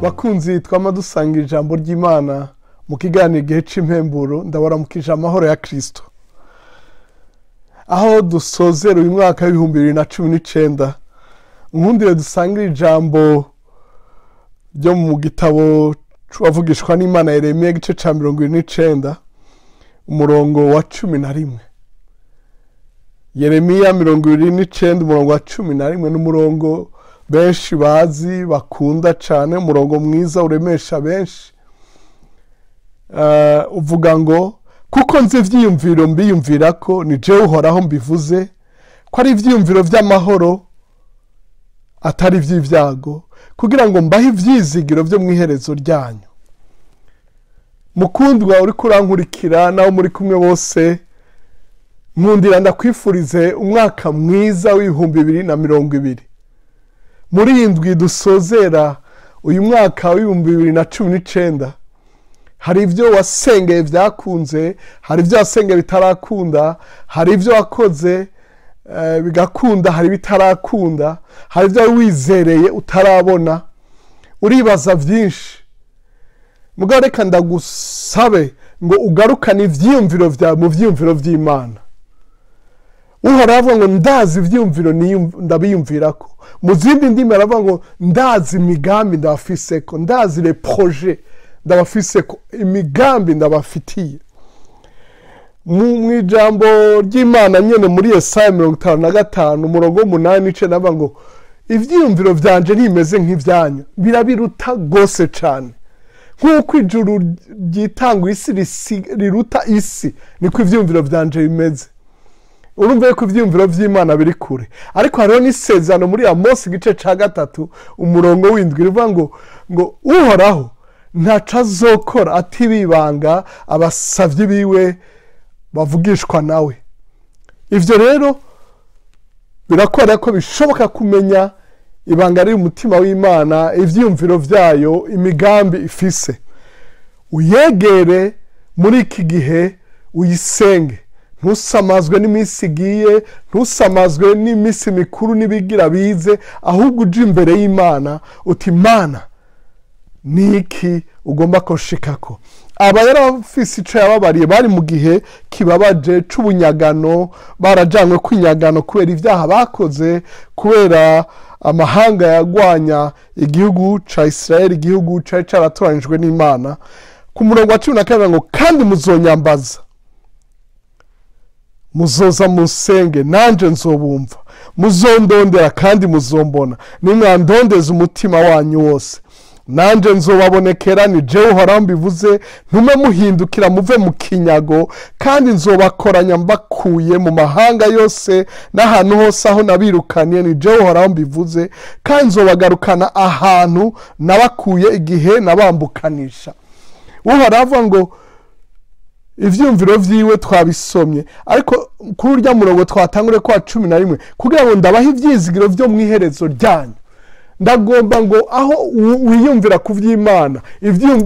bakunzi twama dusanga ijambo ry'Imana mu kiganiro igihe c'impemburo ndabaramukije amahoro ya Kristo. Aho dusozera uyu mwaka w'ibihumbi 2019 nkundire dusangira ijambo ryo mu gitabo c'uwavugishwa n'Imana Yeremiya igice ca 29 umurongo wa 11. Yeremiya 29 umurongo wa 11 n'umurongo benshi bazi bakunda cyane, umurongo mwiza uremesha benshi. Uvuga ngo kuko nzi ivyiyumviro mbiyumvira ko ni jewe uhoraho mbivuze ko ari ivyiyumviro vy'amahoro atari vy'ivyago, kugira ngo mbahe ivyizigiro vyo mwiherezo ryanyu. Mukundwa uri kurankurikira naho muri kumwe bose, nkundira ndakwifurize umwaka mwiza w'ibihumbi 2020. Muri indwi dusozera uyu mwaka w'ibihumbi 2019 hari ivyo wasengeye vyakunze, hari ivyo wasengeye bitarakunda, hari ivyo wakoze bigakunda, hari bitarakunda, hari ivyo wizereye utarabona, uribaza vyinshi. Mugabo reka ndagusabe ngo ugarukane ivyiyumviro vya mu vyiyumviro vy'Imana. Uhoraho avuga ngo ndazi ivyiyumviro ndabiyumvirako. Mu zindi ndimi aravuga ngo ndazi imigambi ndabafiseko, ndazi les projets ndabafiseko, imigambi ndabafitiye. Mu ijambo ry'Imana nyene muri Yesaya 55 umurongo w'8 navuga ngo ivyiyumviro vyanje ntimeze nk'ivyanyu, birabiruta gose cane. Nk'uko ijuru ryitanga isi riruta isi, niko ivyiyumviro vyanje bimeze. Urumva ko ivyiyumviro vy'Imana biri kure. Ariko hariho n'isezerano muri Amosi igice ca 3 umurongo w'7 rivuga ngo uhoraho ntaco azokora atibibanga abasavyi biwe bavugishwa nawe. Ivyo rero birakora ko bishoboka kumenya ibanga riri umutima w'Imana, ivyiyumviro vyayo, imigambi ifise. Uyegere muri iki gihe uyisenge. Ntusamazwe n'iminsi igiye, ntusamazwe n'iminsi mikuru n'ibigira bize, ahubwo uje imbere y'Imana uti Mana niki ugomba koshikako. Aba yarafise ico yababariye bari mu gihe kibabaje c'ubunyagano, barajanywe kwinyagano kubera ivyaha bakoze, kubera amahanga yagwanya igihugu ca Israeli, igihugu cari caratoranijwe n'Imana. Ku murongo wa 12 ngo kandi muzonyambaza, muzoza musenge nanje nzobumva, muzondondera kandi muzombona, nimwandondeza umutima wanyu wose, nanje nzobabonekera ni jewe uhoraho mbivuze. Ntume muhindukira muve mu kinyago, kandi nzobakoranya mbakuye mu mahanga yose n'ahantu hose aho nabirukaniye, ni jewe uhoraho mbivuze, kandi nzobagarukana ahantu nabakuye igihe nabambukanisha. Uhoraho avuga ngo ivyumviro vyiwe twabisomye, ariko kuri urya murongo twatangure kwa 11 kugira ngo ndabahe ivyizigiro vyo mwiherezo ryanyu. Ndagomba ngo aho wiyumvira ku vy'Imana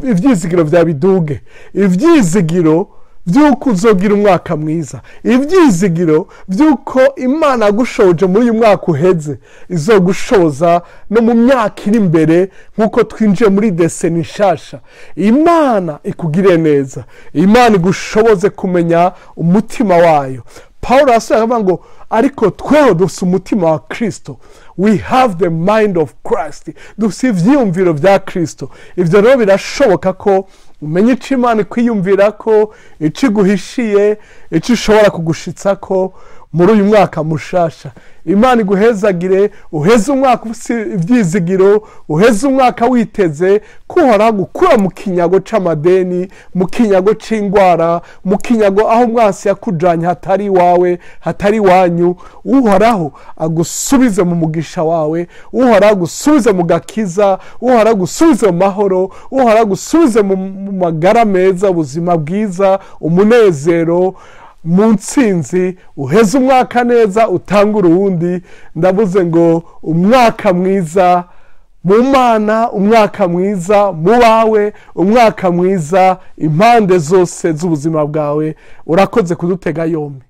ivyizigiro vya biduge, ivyizigiro vy'uko uzogira umwaka mwiza, ivyizigiro vy'uko Imana agushoje muri uyu mwaka uheze izogushoza no mu myaka iri imbere, nk'uko twinjiye muri deseni nshasha. Imana ikugire neza, Imana igushoboze kumenya umutima wayo. Paulo asanga ngo ariko tweho dufise umutima wa Kristo, we have the mind of Christ, dufise ivyiyumviro vya Kristo. Ivyo rero birashoboka ko umenye ico Imana kwiyumvirako, ico iguhishiye, ico ishobora kugushitsako muri uyu mwaka mushasha. Imana iguhezagire, uheze umwaka ufise ivyizigiro, uheze umwaka witeze ko Uhoraho gukura mu kinyago c'amadeni, mu kinyago c'ingwara, mu kinyago aho mwasi yakujanye hatari iwawe, hatari wanyu. Uhoraho agusubize mu mugisha wawe, Uhoraho agusubize mu gakiza, Uhoraho agusubize mu mahoro, Uhoraho agusubize mu magara meza, ubuzima bwiza, umunezero, mu ntsinzi. Uheze umwaka neza, utangura uwundi. Ndavuze ngo umwaka mwiza mu Mana, umwaka mwiza mu bawe, umwaka mwiza impande zose z'ubuzima bwawe. Urakoze kudutega yombi.